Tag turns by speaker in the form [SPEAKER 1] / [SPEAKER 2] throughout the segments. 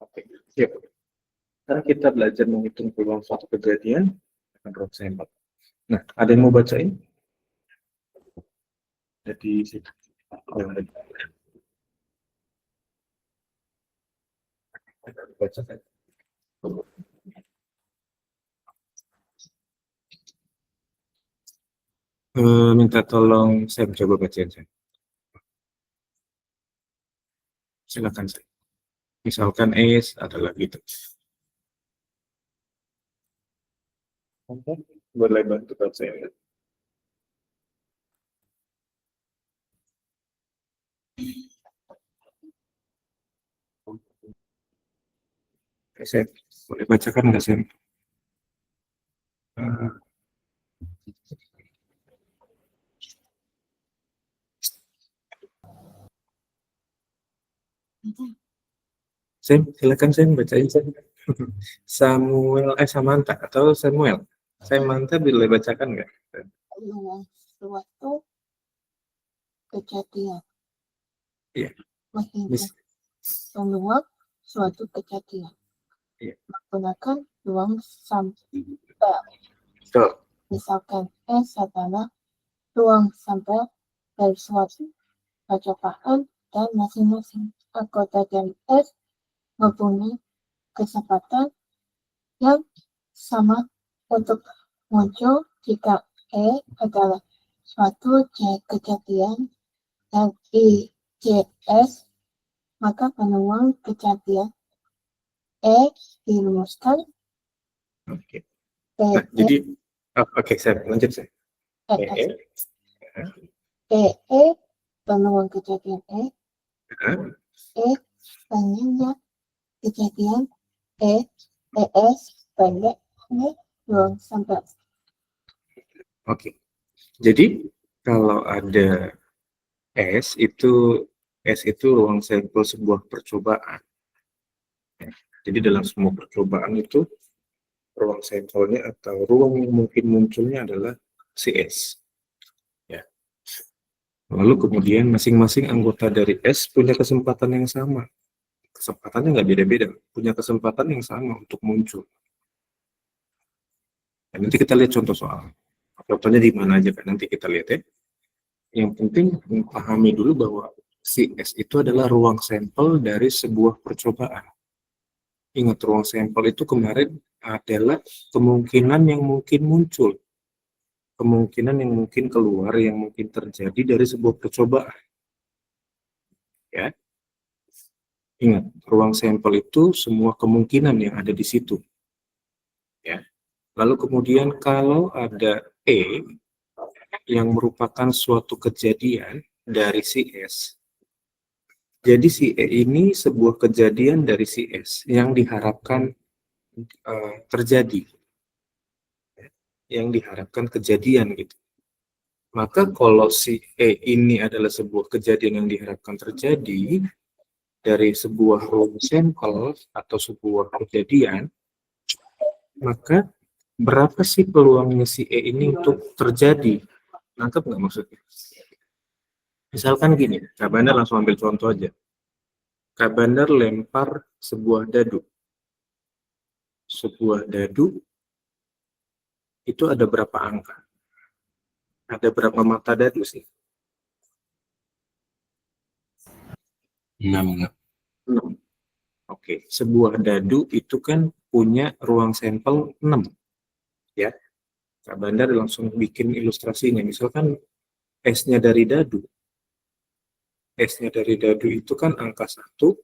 [SPEAKER 1] Oke, siap. Sekarang kita belajar menghitung peluang suatu kejadian dengan ruang sampel. Nah, ada yang mau bacain? Jadi, baca kan? Minta tolong saya coba bacain saya. Silakan saya. Misalkan adalah gitu. Boleh bantu baca ya. Saya boleh bacakan nggak saya? Saya silakan saya bacain saya. Samuel Samantha atau Samuel. Samantha boleh bacakan nggak?
[SPEAKER 2] Suatu kejadian.
[SPEAKER 1] Iya.
[SPEAKER 2] Peluang suatu kejadian.
[SPEAKER 1] Iya.
[SPEAKER 2] Menggunakan ruang sampel.
[SPEAKER 1] Betul.
[SPEAKER 2] Misalkan S adalah ruang sampel dari suatu percobaan dan masing-masing anggota dari S mempunyai kesempatan yang sama untuk muncul jika E adalah suatu kejadian dan I JS, maka peluang kejadian E dirumuskan.
[SPEAKER 1] Oke. Nah, jadi oke, saya lanjut saya.
[SPEAKER 2] Peluang kejadian E panjangnya kejadian ES pendek ruang sampel.
[SPEAKER 1] Oke. Jadi kalau ada S itu ruang sampel sebuah percobaan. Jadi dalam semua percobaan itu ruang sampelnya atau ruang yang mungkin munculnya adalah CS. Ya. Lalu kemudian masing-masing anggota dari S punya kesempatan yang sama. Kesempatannya nggak beda-beda, punya kesempatan yang sama untuk muncul. Dan nanti kita lihat contoh soal. Contohnya di mana aja kan, nanti kita lihat ya. Yang penting pahami dulu bahwa CS itu adalah ruang sampel dari sebuah percobaan. Ingat, ruang sampel itu kemarin adalah kemungkinan yang mungkin muncul. Kemungkinan yang mungkin keluar, yang mungkin terjadi dari sebuah percobaan. Ya. Ingat, ruang sampel itu semua kemungkinan yang ada di situ. Ya. Lalu kemudian kalau ada E yang merupakan suatu kejadian dari si S. Jadi si E ini sebuah kejadian dari si S yang diharapkan terjadi. Yang diharapkan kejadian gitu. Maka kalau si E ini adalah sebuah kejadian yang diharapkan terjadi dari sebuah ruang sampel atau sebuah kejadian, maka berapa sih peluangnya si E ini untuk terjadi? Nangkep nggak maksudnya? Misalkan gini, Kak Bandar langsung ambil contoh aja. Kak Bandar lempar sebuah dadu. Sebuah dadu itu ada berapa angka? Ada berapa mata dadu sih? 6. Oke, sebuah dadu itu kan punya ruang sampel 6. Ya. Kak Bandar langsung bikin ilustrasinya. Misalkan S-nya dari dadu. S-nya dari dadu itu kan angka 1, 2,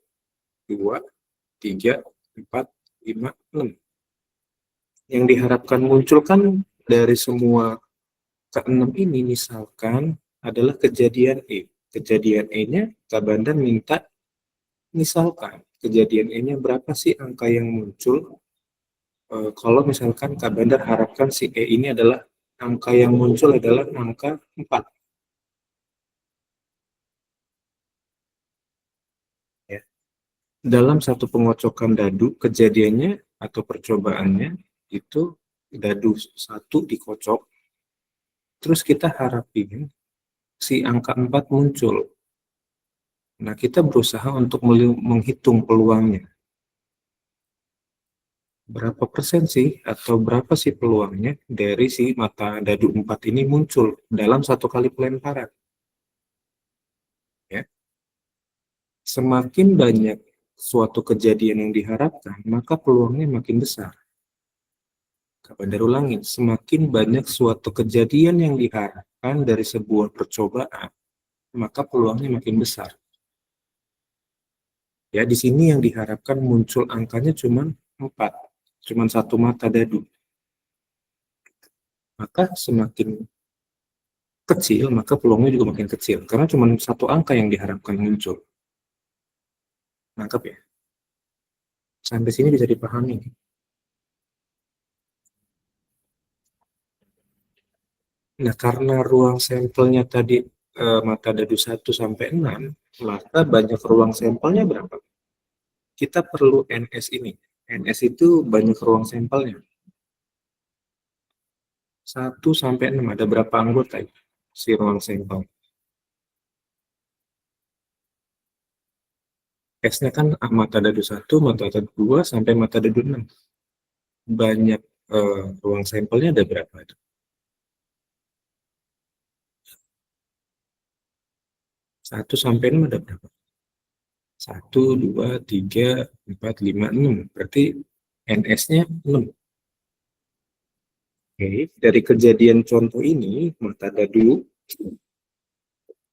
[SPEAKER 1] 3, 4, 5, 6. Yang diharapkan muncul kan dari semua ke-6 ini misalkan adalah kejadian E. Kejadian E-nya Kak Bandar minta misalkan kejadian E-nya berapa sih angka yang muncul. Kalau misalkan Kak Bandar harapkan si E ini adalah angka yang muncul adalah angka 4. Ya. Dalam satu pengocokan dadu, kejadiannya atau percobaannya itu dadu 1 dikocok, terus kita harapin si angka 4 muncul. Nah, kita berusaha untuk menghitung peluangnya. berapa persen sih atau berapa sih peluangnya dari si mata dadu 4 ini muncul dalam satu kali pelemparan? Ya, semakin banyak suatu kejadian yang diharapkan, maka peluangnya makin besar. Kapan ulangin, semakin banyak suatu kejadian yang diharapkan dari sebuah percobaan, maka peluangnya makin besar. Ya, di sini yang diharapkan muncul angkanya cuma 4, cuma satu mata dadu. Maka semakin kecil, maka peluangnya juga makin kecil. Karena cuma satu angka yang diharapkan muncul. Nangkep ya? Sampai sini bisa dipahami. Nah, karena ruang sampelnya tadi mata dadu 1 sampai 6, maka banyak ruang sampelnya berapa? Kita perlu NS ini. NS itu banyak ruang sampelnya. 1 sampai 6, ada berapa anggota ya? Si ruang sampel? S-nya kan mata dadu 1, mata dadu 2, sampai mata dadu 6. Banyak ruang sampelnya ada berapa itu? 1 sampai 6 ada berapa? 1, 2, 3, 4, 5, 6. Berarti NS-nya 6. Oke, dari kejadian contoh ini, mata dadu,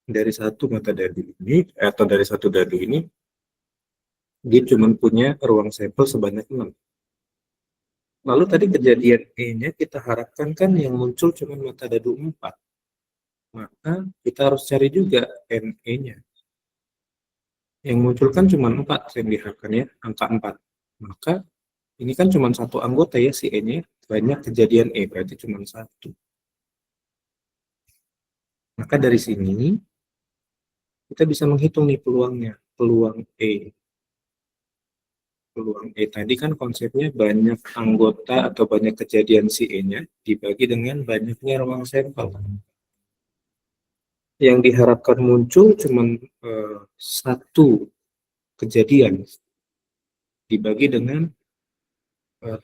[SPEAKER 1] dari satu mata dadu ini, atau dari satu dadu ini, dia cuma punya ruang sampel sebanyak 6. Lalu tadi kejadian E-nya kita harapkan kan yang muncul cuma mata dadu 4. Maka kita harus cari juga NE-nya. Yang muncul kan cuma 4 yang diharapkan ya, angka 4. Maka ini kan cuma satu anggota ya si E-nya, banyak kejadian E, berarti cuma satu. Maka dari sini kita bisa menghitung nih peluangnya, peluang E. Peluang E tadi kan konsepnya banyak anggota atau banyak kejadian si E-nya dibagi dengan banyaknya ruang sampel. Yang diharapkan muncul cuma satu kejadian dibagi dengan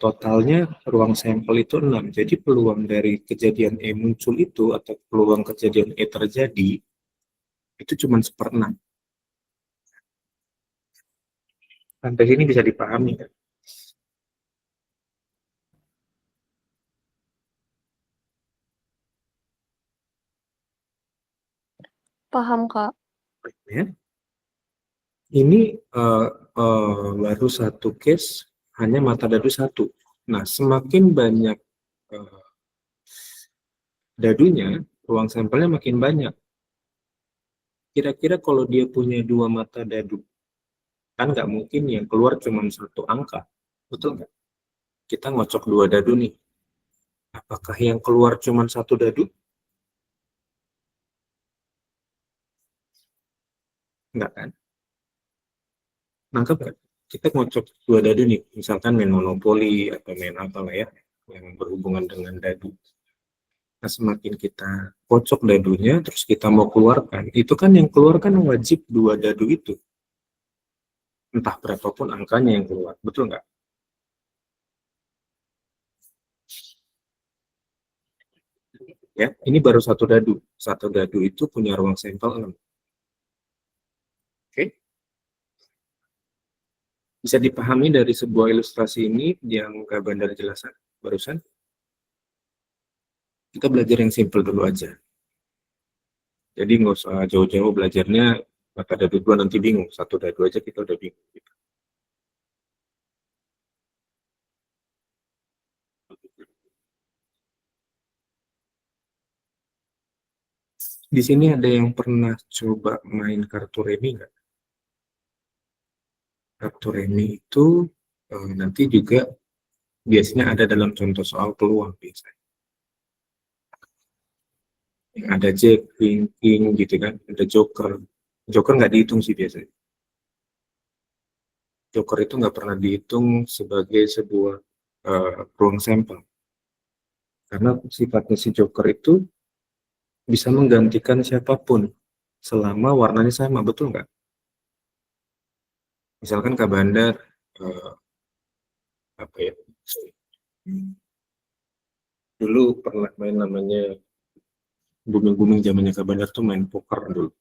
[SPEAKER 1] totalnya ruang sampel itu 6. Jadi peluang dari kejadian E muncul itu atau peluang kejadian E terjadi itu cuma 1/6. Sampai sini bisa dipahami kan?
[SPEAKER 3] Paham, Kak.
[SPEAKER 1] Ya. Ini baru satu case hanya mata dadu 1. Nah, semakin banyak dadunya, ruang sampelnya makin banyak. Kira-kira kalau dia punya 2 mata dadu, kan nggak mungkin yang keluar cuma satu angka. Betul nggak? Kita ngocok 2 dadu nih. Apakah yang keluar cuma satu dadu? Enggak kan? Nangkep kan? Kita ngocok 2 dadu nih, misalkan main monopoli atau main apa lah ya, yang berhubungan dengan dadu. Nah, semakin kita kocok dadunya, terus kita mau keluarkan, itu kan yang keluar kan wajib 2 dadu itu. Entah berapapun angkanya yang keluar, betul nggak? Ya, ini baru satu dadu. Satu dadu itu punya ruang sampel 6. Oke? Bisa dipahami dari sebuah ilustrasi ini yang Kak Bandar jelaskan barusan? Kita belajar yang simple dulu aja. Jadi nggak usah jauh-jauh belajarnya, maka dadu 2 nanti bingung. Satu dadu aja kita udah bingung. Di sini ada yang pernah coba main kartu remi nggak? Kartu remi itu nanti juga biasanya ada dalam contoh soal peluang biasanya. Ada jack, queen, king gitu kan, ada joker. Joker nggak dihitung sih biasanya. Joker itu nggak pernah dihitung sebagai sebuah ruang sampel. Karena sifatnya si joker itu bisa menggantikan siapapun selama warnanya sama, betul nggak? Misalkan Kak Bandar apa ya, Dulu pernah main namanya booming zamannya Kak Bandar tuh main poker dulu.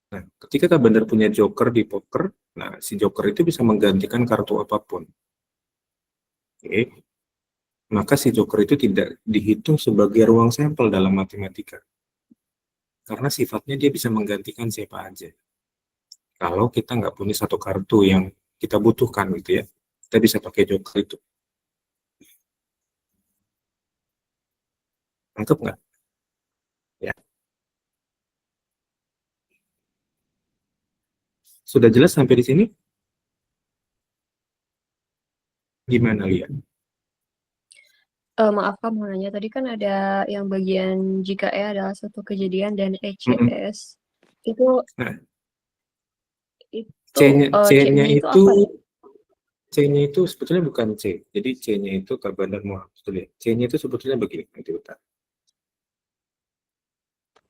[SPEAKER 1] Nah, ketika Kak Bandar punya joker di poker, nah si joker itu bisa menggantikan kartu apapun. Oke. Maka si joker itu tidak dihitung sebagai ruang sampel dalam matematika. Karena sifatnya dia bisa menggantikan siapa aja. Kalau kita nggak punya satu kartu yang kita butuhkan gitu ya, kita bisa pakai joker itu. Nangkep nggak? Ya. Sudah jelas sampai di sini? Gimana lihat?
[SPEAKER 3] Maaf Kak, mau nanya. Tadi kan ada yang bagian jika E adalah suatu kejadian dan
[SPEAKER 1] Mm-mm.
[SPEAKER 3] ECS. Itu,
[SPEAKER 1] Nah,
[SPEAKER 3] itu
[SPEAKER 1] C-nya
[SPEAKER 3] C-nya itu apa ya?
[SPEAKER 1] C-nya itu sebetulnya bukan C. Jadi C-nya itu Kak Bandar mau betul ya. C-nya itu sebetulnya begini, nanti bentar.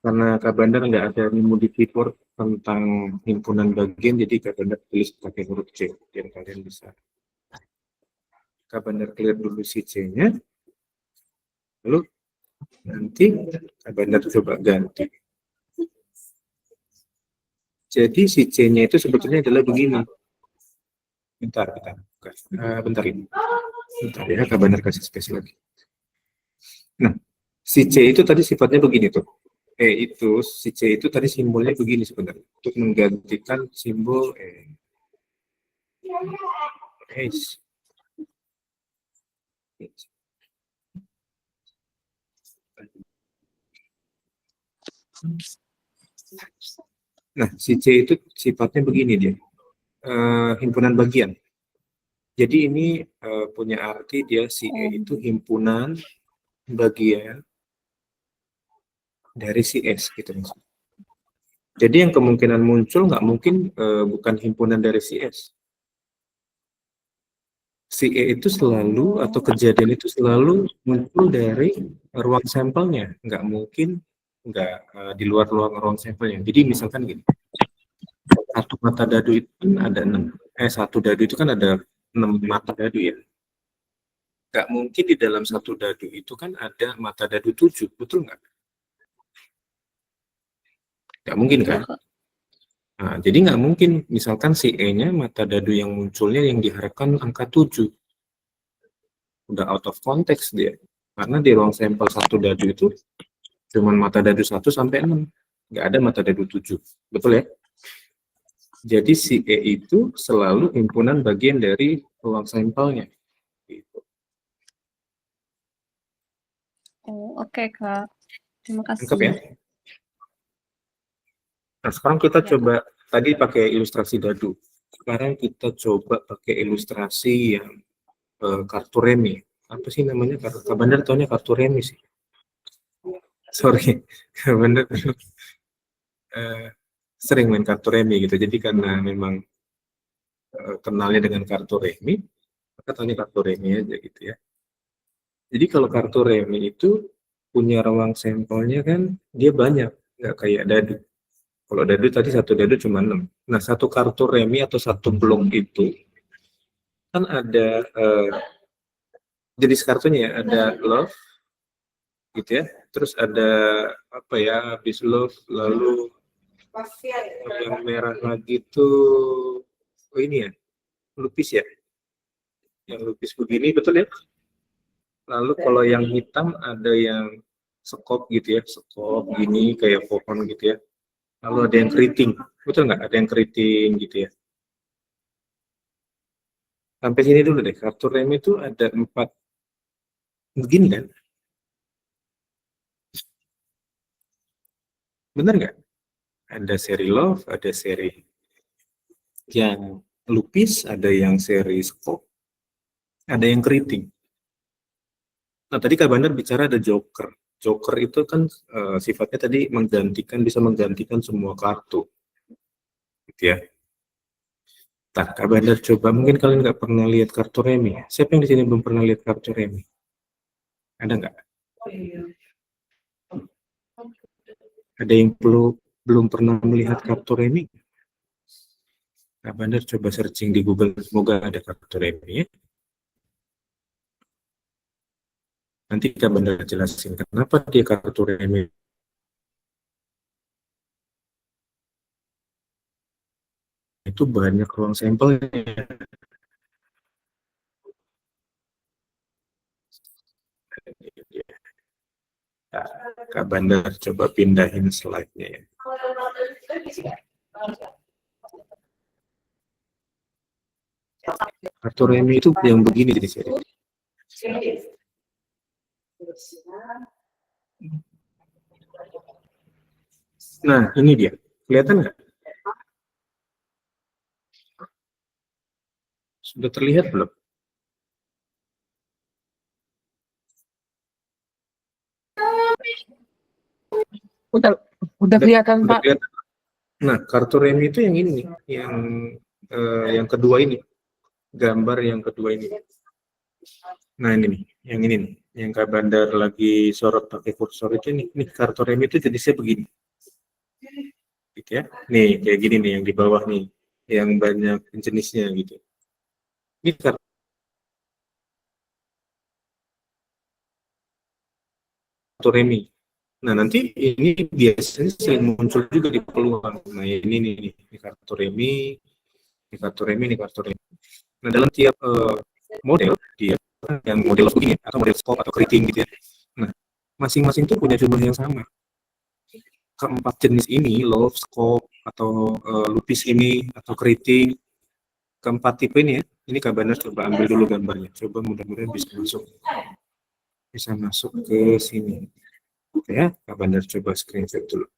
[SPEAKER 1] Karena Kak Bandar nggak ada memo di keyboard tentang himpunan bagian, jadi Kak Bandar tulis pakai huruf C, biar kalian bisa. Kak Bandar clear dulu si C-nya, lalu nanti Kak Bandar coba ganti. Jadi si C-nya itu sebetulnya adalah begini. Bentar. Bentar ini. Bentar ya, Kak Bandar kasih space lagi. Nah, si C itu tadi sifatnya begini tuh. Si C itu tadi simbolnya begini sebenarnya. Untuk menggantikan simbol H. Nah, si C itu sifatnya begini dia. Himpunan bagian. Jadi ini punya arti dia si E itu himpunan bagian dari si S gitu maksudnya. Jadi yang kemungkinan muncul nggak mungkin bukan himpunan dari si S. Si E itu selalu atau kejadian itu selalu muncul dari ruang sampelnya, nggak mungkin nggak di luar ruang sampelnya. Jadi misalkan gini, satu mata dadu itu kan ada 6, satu dadu itu kan ada 6 mata dadu ya. Nggak mungkin di dalam satu dadu itu kan ada mata dadu 7, betul nggak? Nggak mungkin kan? Nah, jadi nggak mungkin misalkan si E-nya mata dadu yang munculnya yang diharapkan angka 7. Udah out of context dia. Karena di ruang sampel satu dadu itu cuma mata dadu 1 sampai 6. Nggak ada mata dadu 7. Betul ya? Jadi si E itu selalu himpunan bagian dari ruang sampelnya. Gitu.
[SPEAKER 3] Oh, oke Kak. Terima
[SPEAKER 1] Lengkap ya?
[SPEAKER 3] kasih.
[SPEAKER 1] Nah, sekarang kita
[SPEAKER 3] Ya.
[SPEAKER 1] coba, tadi pakai ilustrasi dadu. Sekarang kita coba pakai ilustrasi yang kartu remi. Apa sih namanya? Kak Bandar taunya kartu remi sih. Sorry, Kak Bandar sering main kartu remi gitu. Jadi karena memang kenalnya dengan kartu remi, maka taunya kartu remi aja gitu ya. Jadi kalau kartu remi itu punya ruang sampelnya kan dia banyak, nggak kayak dadu. Kalau dadu tadi satu dadu cuma 6. Nah, satu kartu remi atau satu blok itu kan ada jenis kartunya ya, ada love gitu ya. Terus ada apa ya, habis love lalu yang merah lagi tuh ini ya, lupis ya. Yang lupis begini betul ya. Lalu kalau yang hitam ada yang sekop gitu ya, sekop gini kayak pohon gitu ya. Lalu ada yang keriting, betul nggak? Ada yang keriting gitu ya. Sampai sini dulu deh, kartu rem itu ada 4 begini kan? Bener nggak? Ada seri love, ada seri yang lupis, ada yang seri skop, ada yang keriting. Nah, tadi Kak Bandar bicara ada joker. Joker itu kan sifatnya tadi bisa menggantikan semua kartu. Gitu ya. Nah, Kak Bandar coba, mungkin kalian nggak pernah lihat kartu remi. Siapa yang di sini belum pernah lihat kartu remi? Ada nggak? Ada yang belum pernah melihat kartu remi? Kak Bandar coba searching di Google, semoga ada kartu remi ya. Nanti Kak Bandar jelasin kenapa dia kartu remi itu banyak ruang sampelnya. Nah, Kak Bandar coba pindahin slide-nya ya. Kartu remi itu yang begini jenisnya. Nah, ini dia. Kelihatan nggak? Sudah terlihat belum?
[SPEAKER 4] Udah kelihatan,
[SPEAKER 1] Udah
[SPEAKER 4] Pak.
[SPEAKER 1] kelihatan. Nah, kartu remi itu yang ini, yang kedua ini, gambar yang kedua ini. Nah ini nih, yang ini nih, yang Kak Bandar lagi sorot pakai kursor itu nih kartu remi itu jenisnya begini, gitu ya. Nih kayak gini nih yang di bawah nih, yang banyak jenisnya gitu. Ini kartu remi. Nah nanti ini biasanya sering muncul juga di peluang. Nah ini nih, ini kartu remi, ini kartu remi, ini kartu remi. Nah dalam tiap model dia yang model begini atau model scope atau keriting gitu ya. Nah masing-masing tuh punya jumlah yang sama. Keempat jenis ini, love, scope, atau lupis ini, atau keriting, keempat tipe ini ya. Ini Kak Bandar coba ambil dulu gambarnya. Coba mudah-mudahan bisa masuk ke sini. Oke ya, Kak Bandar coba screenshot dulu.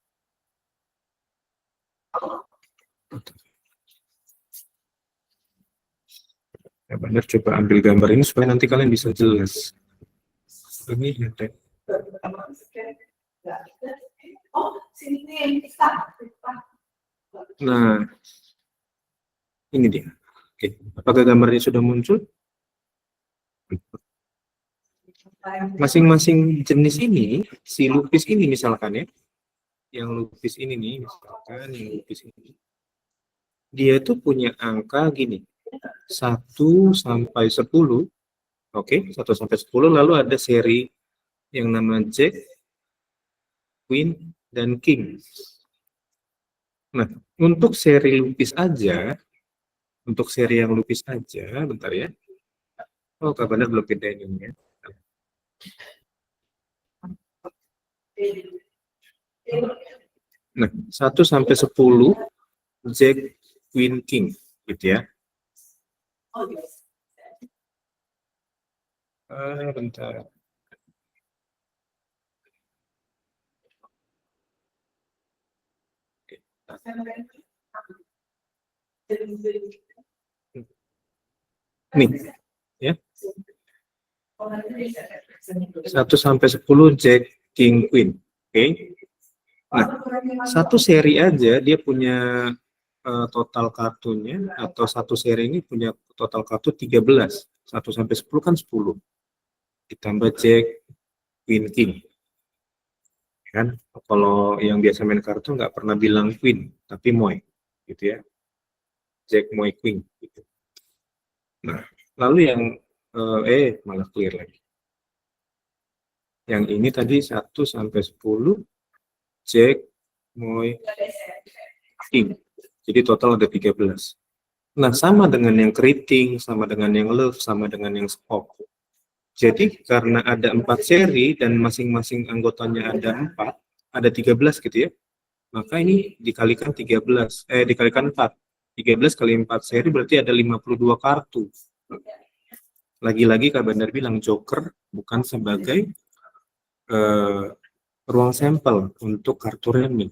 [SPEAKER 1] Kak Bandar coba ambil gambar ini supaya nanti kalian bisa jelas. Ini ada. Nah, ini dia. Oke, apakah gambarnya sudah muncul? Masing-masing jenis ini, si lupis ini misalkan ya, yang lupis ini nih, misalkan yang lupis ini, dia tuh punya angka gini, 1 sampai 10, oke, 1 sampai 10, lalu ada seri yang nama Jack, Queen, dan King. Nah, untuk seri lupis aja, untuk seri yang lupis aja, bentar ya. Oh, Kak Bandar belum pindahin ini ya. Nah, 1 sampai 10 Jack, Queen, King, gitu ya. Bentar. Nih, ya. 1 sampai 10 Jack, King, Queen. Oke. Nah, satu seri aja dia punya total kartunya, atau satu seri ini punya total kartu 13. 1 sampai 10 kan 10. Ditambah Jack, Queen, King. Kan? Kalau yang biasa main kartu nggak pernah bilang Queen, tapi Moy. Gitu ya. Jack, Moy, Queen. Gitu. Nah, lalu yang malah clear lagi. Yang ini tadi 1 sampai 10 Jack, Moy, King. Jadi total ada 13. Nah, sama dengan yang keriting, sama dengan yang love, sama dengan yang scope. Jadi karena ada 4 seri dan masing-masing anggotanya ada 4, ada 13 gitu ya. Maka ini dikalikan 13, dikalikan 4. 13 kali 4 seri berarti ada 52 kartu. Lagi-lagi Kak Bandar bilang Joker bukan sebagai ruang sampel untuk kartu remi.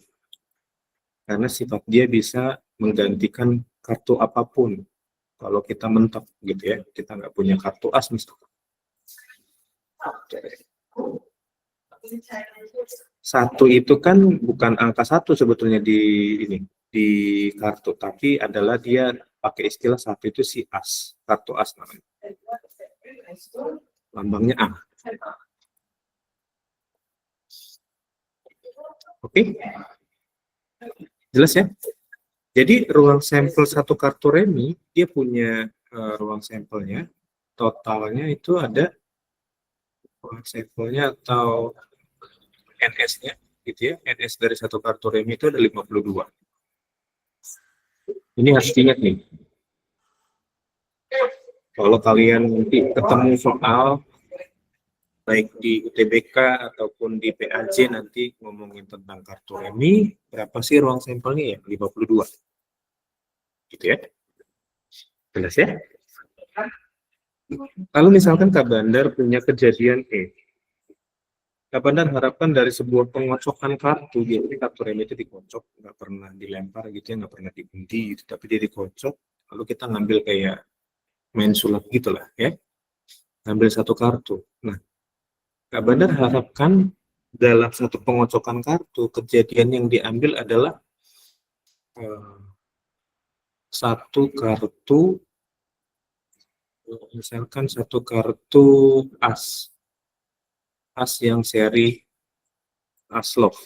[SPEAKER 1] Karena sifat dia bisa menggantikan kartu apapun. Kalau kita mentok gitu ya, kita nggak punya kartu as misalkan. Satu itu kan bukan angka 1 sebetulnya di kartu, tapi adalah dia pakai istilah 1 itu si as, kartu as namanya. Lambangnya A. Oke. Jelas ya? Jadi ruang sampel satu kartu remi, dia punya ruang sampelnya, totalnya itu ada ruang sampelnya atau NS-nya gitu ya. NS dari satu kartu remi itu ada 52. Ini harus diingat nih. Kalau kalian nanti ketemu soal baik di UTBK ataupun di PAJ nanti ngomongin tentang kartu remi, berapa sih ruang sampelnya ya? 52. Gitu ya. Jelas ya? Lalu misalkan Kak Bandar punya kejadian Kak Bandar harapkan dari sebuah pengocokan kartu, biasanya kartu remi itu dikocok, nggak pernah dilempar gitu ya, nggak pernah diundi gitu, tapi dia dikocok, lalu kita ngambil kayak main sulap gitu lah ya, ngambil satu kartu. Nah, Kak Bandar harapkan dalam satu pengocokan kartu, kejadian yang diambil adalah satu kartu, misalkan satu kartu as yang seri as love,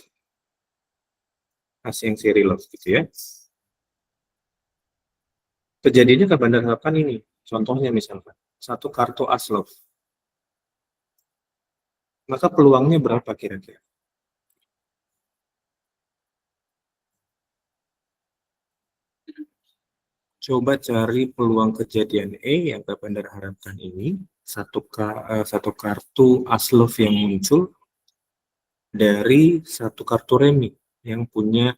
[SPEAKER 1] as yang seri love gitu ya. Kejadiannya Kak Bandar harapkan ini, contohnya misalkan satu kartu as love, maka peluangnya berapa kira-kira? Coba cari peluang kejadian yang Kak Bandar harapkan ini, satu kartu as love yang muncul dari satu kartu remi yang punya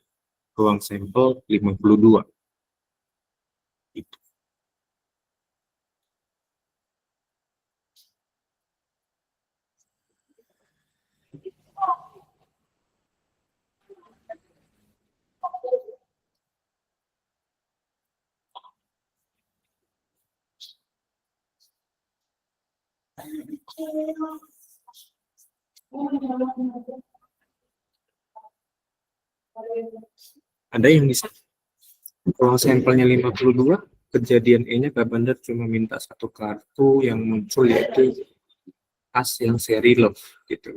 [SPEAKER 1] ruang sampel 52. Itu. Ada yang bisa? Ruang sampelnya 52, kejadian E-nya Kak Bandar cuma minta satu kartu yang muncul yaitu as yang seri love gitu.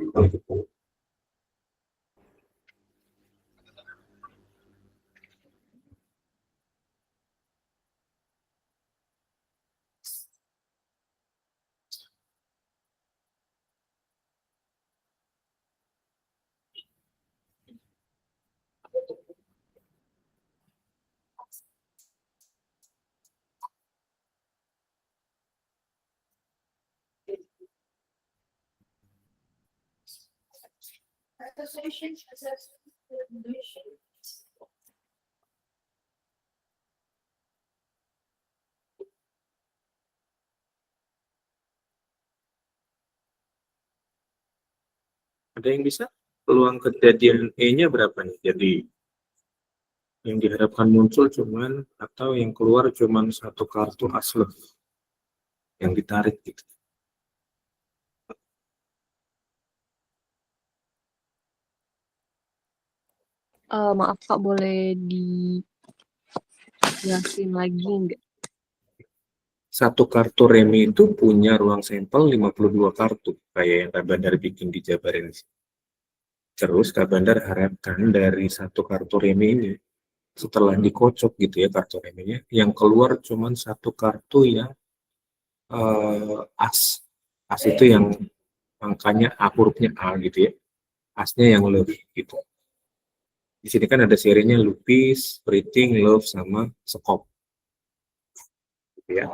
[SPEAKER 1] Ada yang bisa? Peluang kejadian E-nya berapa nih? Jadi yang diharapkan muncul cuman atau yang keluar cuman satu kartu as love yang ditarik gitu.
[SPEAKER 3] Maaf Kak, boleh dijelasin lagi nggak?
[SPEAKER 1] Satu kartu remi itu punya ruang sampel 52 kartu, kayak yang Kak Bandar bikin di Jabarin. Terus Kak Bandar harapkan dari satu kartu remi ini, setelah dikocok gitu ya kartu reminya, yang keluar cuman satu kartu yang as. As itu yang angkanya hurufnya A gitu ya. Asnya yang love gitu. Di sini kan ada serinya Lupis, Spriting, Love, sama Skop. Gitu ya.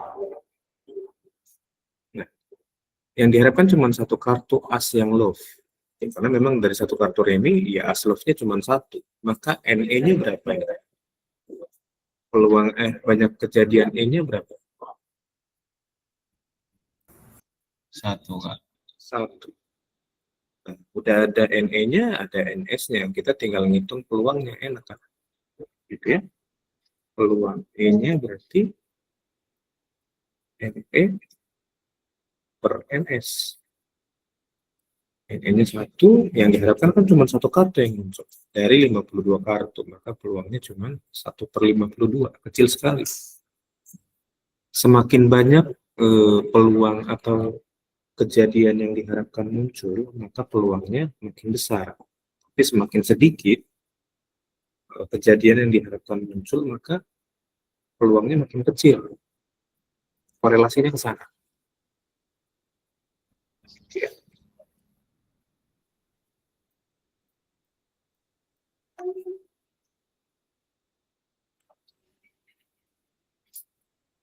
[SPEAKER 1] Nah, yang diharapkan cuma satu kartu as yang love. Ya, karena memang dari satu kartu remi, ya as love-nya cuma satu. Maka NE-nya berapa ya? Peluang banyak kejadian E-nya berapa?
[SPEAKER 5] Satu, Kak.
[SPEAKER 1] Satu. Nah, udah ada NE-nya, ada NS-nya. Kita tinggal ngitung peluangnya, enak kan? Gitu ya. Peluang E-nya berarti NE per NS. NE-nya satu, yang diharapkan kan cuma satu kartu yang muncul. Dari 52 kartu, maka peluangnya cuma 1/52. Kecil sekali. Semakin banyak peluang atau kejadian yang diharapkan muncul, maka peluangnya makin besar. Tapi semakin sedikit kejadian yang diharapkan muncul, maka peluangnya makin kecil. Korelasinya ke sana.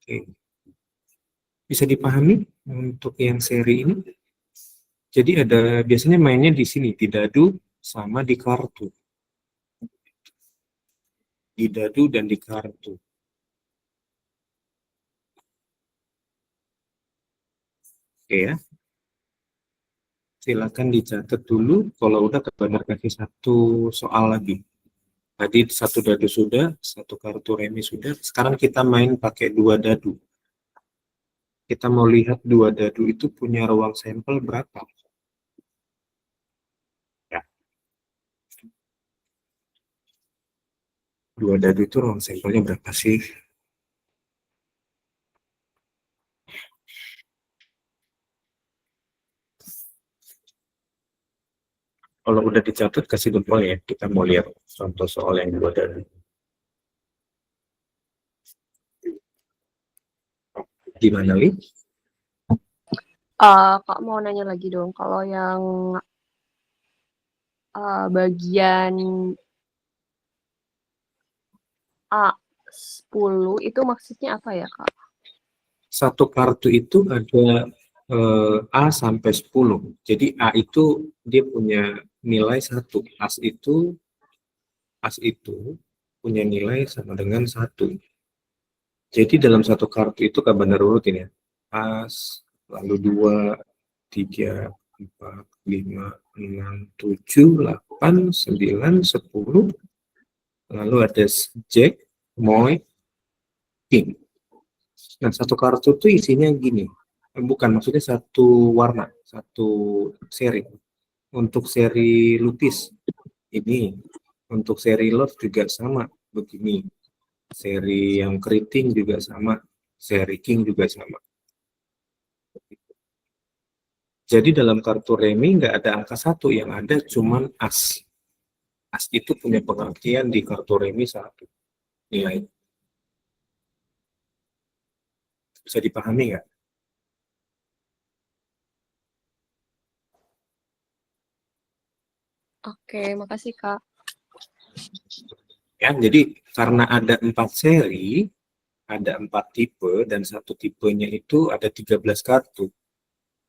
[SPEAKER 1] Oke. Bisa dipahami untuk yang seri ini? Jadi ada biasanya mainnya di sini, di dadu sama di kartu. Di dadu dan di kartu. Oke ya. Silakan dicatat dulu. Kalau udah Benar kasih satu soal lagi. Tadi satu dadu sudah, satu kartu remi sudah. Sekarang kita main pakai dua dadu. Kita mau lihat dua dadu itu punya ruang sampel berapa. Ya. Dua dadu itu ruang sampelnya berapa sih? Kalau udah dicatat, kasih jempol ya. Kita mau lihat contoh soal yang dua dadu. Gimana, Li?
[SPEAKER 3] Kak mau nanya lagi dong, kalau yang bagian A10 itu maksudnya apa ya, Kak?
[SPEAKER 1] Satu kartu itu ada A sampai 10. Jadi A itu dia punya nilai 1. As itu punya nilai sama dengan 1. Jadi dalam satu kartu itu Kak benar urutin ya. As, lalu 2, 3, 4, 5, 6, 7, 8, 9, 10. Lalu ada Jack, Moy, King. Nah, satu kartu itu isinya gini. Bukan, maksudnya satu warna, satu seri. Untuk seri lupis, ini. Untuk seri lot juga sama, begini. Seri yang keriting juga sama. Seri king juga sama. Jadi dalam kartu remi nggak ada angka 1, yang ada cuman as. As itu punya pengertian di kartu remi 1 nilai. Bisa dipahami nggak?
[SPEAKER 3] Oke, makasih, Kak.
[SPEAKER 1] Ya, jadi karena ada 4 seri, ada 4 tipe, dan satu tipenya itu ada 13 kartu,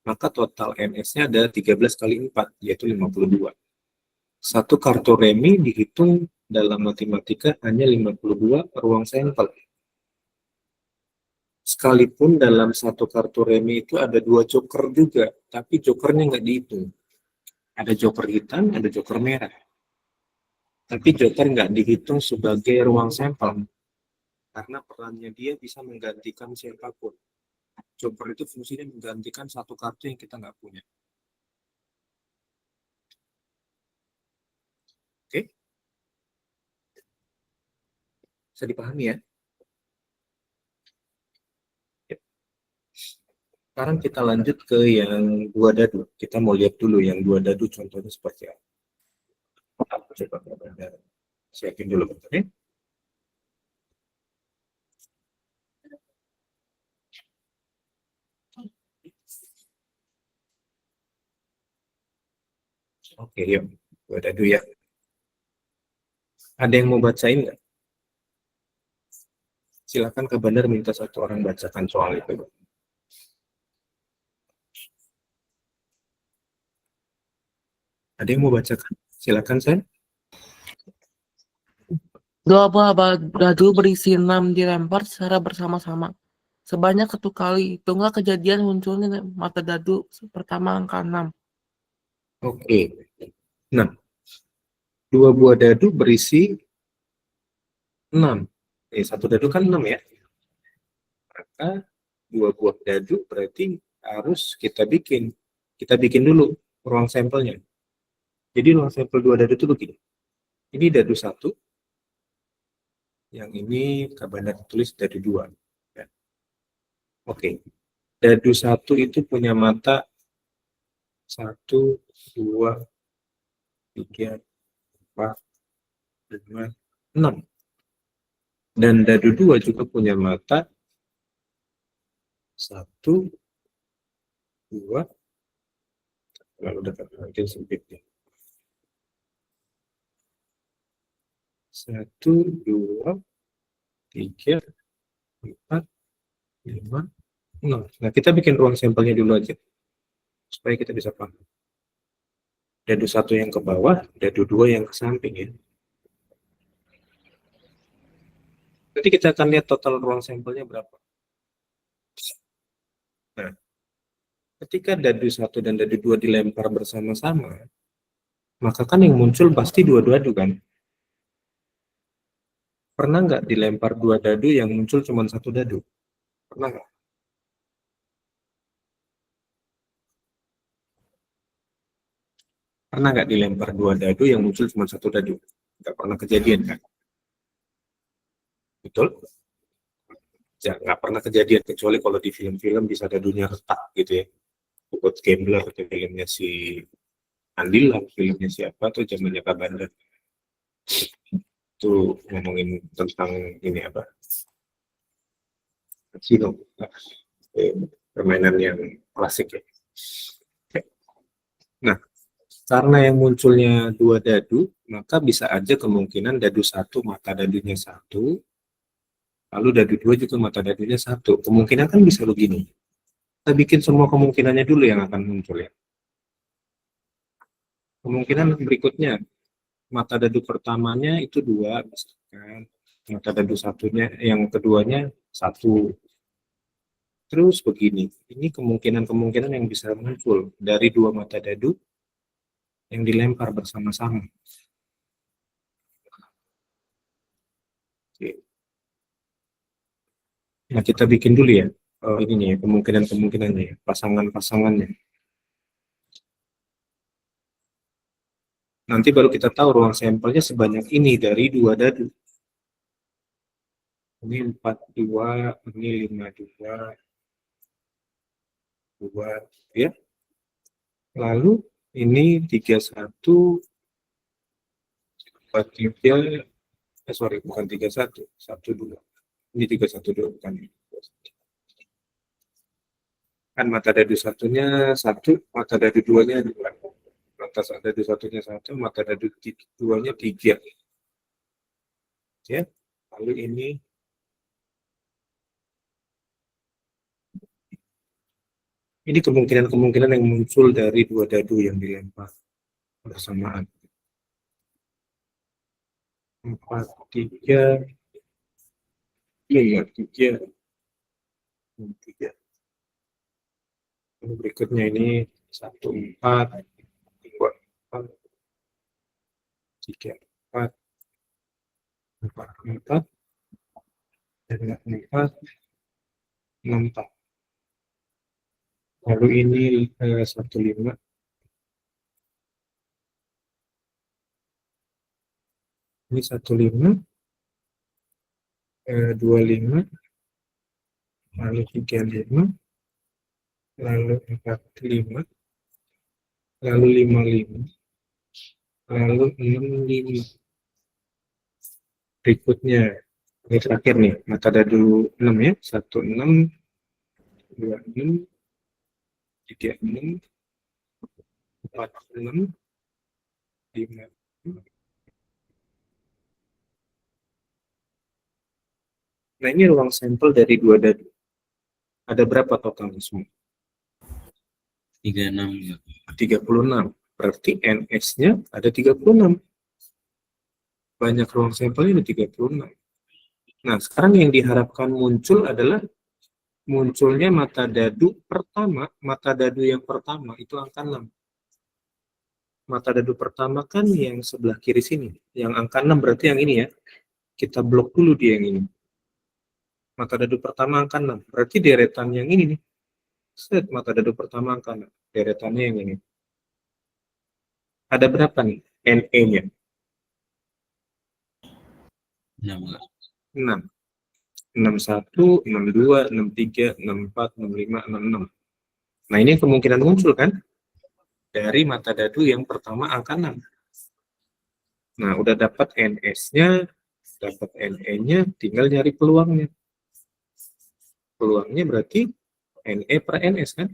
[SPEAKER 1] maka total NS-nya ada 13 kali 4, yaitu 52. Satu kartu remi dihitung dalam matematika hanya 52 ruang sampel. Sekalipun dalam satu kartu remi itu ada 2 joker juga, tapi jokernya nggak dihitung. Ada joker hitam, ada joker merah. Tapi joker nggak dihitung sebagai ruang sampel, karena perannya dia bisa menggantikan siapapun. Joker itu fungsinya menggantikan satu kartu yang kita nggak punya. Oke? Bisa dipahami ya? Sekarang kita lanjut ke yang dua dadu. Kita mau lihat dulu yang dua dadu contohnya seperti apa. Aku coba siapin dulu, oke? Oke, yuk. Dua dadu ya. Ada yang mau bacain nggak? Silakan ke Bandar minta satu orang bacakan soal itu. Ada yang mau bacakan? Silakan, saya.
[SPEAKER 4] Dua buah dadu berisi 6 dilempar secara bersama-sama. Sebanyak 1 kali. Hitunglah kejadian munculnya mata dadu pertama angka 6.
[SPEAKER 1] Oke. Nah, dua buah dadu berisi 6. Satu dadu kan 6 ya. Maka dua buah dadu berarti harus kita bikin. Kita bikin dulu ruang sampelnya. Jadi ruang sampel dua dadu itu begini. Ini dadu 1. Yang ini Kabandar tulis dadu 2. Ya. Oke. Dadu 1 itu punya mata 1, 2, 3, 4, 5, 6. Dan dadu 2 juga punya mata 1, 2, lalu dekat makin sempit ya. 1, 2, 3, 4, 5, 0. Nah, kita bikin ruang sampelnya dulu aja, supaya kita bisa paham. Dadu 1 yang ke bawah, dadu 2 yang ke samping ya. Nanti kita akan lihat total ruang sampelnya berapa. Nah, ketika dadu 1 dan dadu 2 dilempar bersama-sama, maka kan yang muncul pasti dua dadu kan? Pernah nggak dilempar 2 dadu yang muncul cuma 1 dadu? Pernah nggak? Pernah nggak dilempar 2 dadu yang muncul cuma 1 dadu? Nggak pernah kejadian kan? Betul? Ya, nggak pernah kejadian, kecuali kalau di film-film bisa dadunya retak gitu ya. Buat Gambler, atau filmnya si Andila, filmnya siapa tuh zamannya Kak Bandar. Itu ngomongin tentang ini apa? Casino. Permainan yang klasik ya. Nah, karena yang munculnya 2 dadu, maka bisa aja kemungkinan dadu 1 mata dadunya 1, lalu dadu 2 juga mata dadunya 1. Kemungkinan kan bisa begini. Kita bikin semua kemungkinannya dulu yang akan muncul ya. Kemungkinan berikutnya, mata dadu pertamanya itu 2, misalkan. Mata dadu satunya, yang keduanya 1. Terus begini, ini kemungkinan-kemungkinan yang bisa muncul dari 2 mata dadu yang dilempar bersama-sama. Oke. Nah, kita bikin dulu ya, ini nih, kemungkinan-kemungkinannya, ya, pasangan-pasangannya. Nanti baru kita tahu ruang sampelnya sebanyak ini dari 2 dadu. Ini 42, ini 52, 2, ya. Lalu ini 31, 43, sorry, bukan 31, 12. Ini 312, bukan. Kan mata dadu satunya 1, mata dadu 2-nya 2. Mata dadu satunya 1, mata dadu 2-nya 3. Ya. Lalu ini kemungkinan-kemungkinan yang muncul dari 2 dadu yang dilempar bersamaan. 4, 3, 5, 3, 3. Berikutnya ini 1, 4, 2, 4, 3, 4, 4, 4, dan 4, 6, 4. Lalu ini 1, 5. Ini 1, 5, 2, 5, lalu 3, 5, lalu 4, 5, lalu 5, 5, lalu 6, 5. Berikutnya, ini terakhir nih, mata dadu 6 ya, 1, 6, 2, 6, 3, 6, 4, 6, 5, 6. Nah, ini ruang sampel dari 2 dadu. Ada berapa totalnya semua?
[SPEAKER 5] 36 ya.
[SPEAKER 1] 36. Berarti NS-nya ada 36. Banyak ruang sampelnya ada 36. Nah, sekarang yang diharapkan muncul adalah munculnya mata dadu pertama. Mata dadu yang pertama itu angka 6. Mata dadu pertama kan yang sebelah kiri sini. Yang angka 6 berarti yang ini ya. Kita blok dulu dia yang ini. Mata dadu pertama angka 6. Berarti deretan yang ini nih. Set, mata dadu pertama angka 6. Deretannya yang ini. Ada berapa nih NE-nya?
[SPEAKER 5] 6 enggak?
[SPEAKER 1] 6. 61, 62, 63, 64, 65, 66. Nah, ini kemungkinan muncul kan? Dari mata dadu yang pertama angka 6. Nah, udah dapat NS-nya, dapat NE-nya, tinggal nyari peluangnya. Peluangnya berarti NE per NS kan?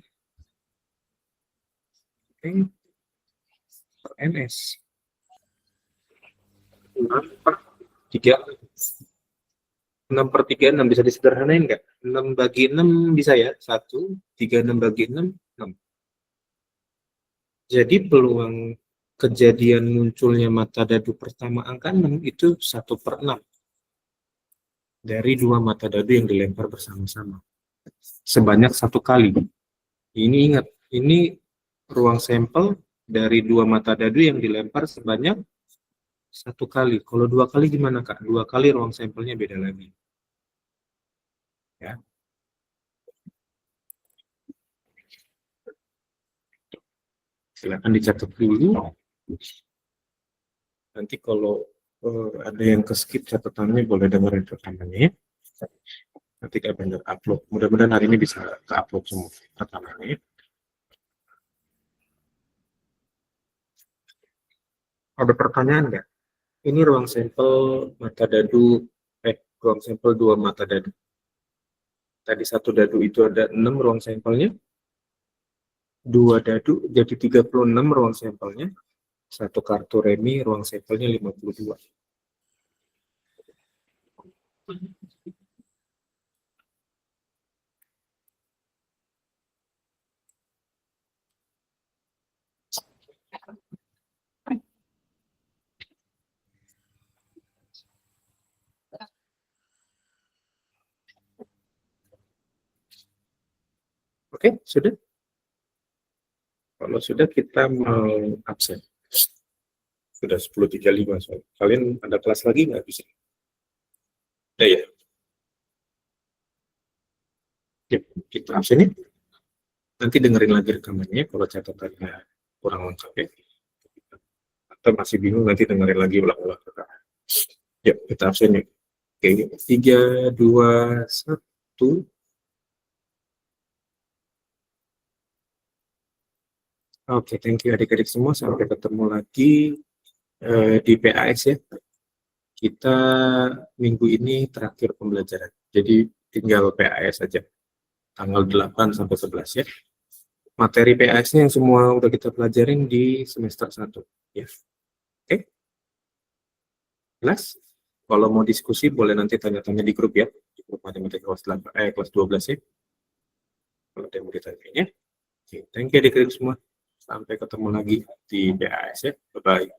[SPEAKER 1] NE per NS. 6 per 3. 6/36 bisa disederhanain nggak? 6 bagi 6 bisa ya? 1, 36 bagi 6, 6. Jadi peluang kejadian munculnya mata dadu pertama angka 6 itu 1/6 dari 2 mata dadu yang dilempar bersama-sama. Sebanyak 1 kali. Ini ingat, ini ruang sampel dari 2 mata dadu yang dilempar sebanyak 1 kali. Kalau 2 kali gimana, Kak? 2 kali ruang sampelnya beda lagi. Ya. Silakan dicatat dulu. Nanti kalau ada yang ke-skip catatannya boleh dengerin rekamannya ya. Nanti Kak Bender upload. Mudah-mudahan hari ini bisa ke-upload semua rekamannya ya. Ada pertanyaan nggak? Ini ruang sampel mata dadu, ruang sampel 2 mata dadu. Tadi 1 dadu itu ada 6 ruang sampelnya. 2 dadu jadi 36 ruang sampelnya. 1 kartu remi ruang sampelnya 52. Oke, sudah? Kalau sudah kita mau absen. Sudah 10.35 soal. Kalian ada kelas lagi nggak bisa? Udah ya? Ya, kita absen ya. Nanti dengerin lagi rekamannya kalau catatannya kurang lengkap ya. Atau masih bingung nanti dengerin lagi ulang-ulang rekaman. Ya, kita absen ya. Oke, 3, 2, 1. Oke, thank you adik-adik semua. Sampai ketemu lagi di PAS ya. Kita minggu ini terakhir pembelajaran. Jadi tinggal PAS saja. Tanggal 8 sampai 11 ya. Materi PAS-nya yang semua udah kita pelajarin di semester 1 ya. Oke. Kelas? Kalau mau diskusi boleh nanti tanya-tanya di grup ya. Di grup matematika kelas 12 ya. Kalau ada yang mau ditanya ya. Oke, thank you adik-adik semua. Sampai ketemu lagi di PAS ya. Bye-bye.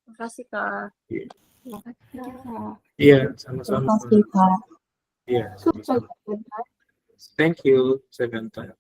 [SPEAKER 3] Terima kasih, Kak.
[SPEAKER 1] Iya.
[SPEAKER 3] Terima kasih, Kak.
[SPEAKER 1] Iya, sama-sama.
[SPEAKER 2] Terima kasih, Kak.
[SPEAKER 1] Iya, sama-sama. Thank you, Samantha.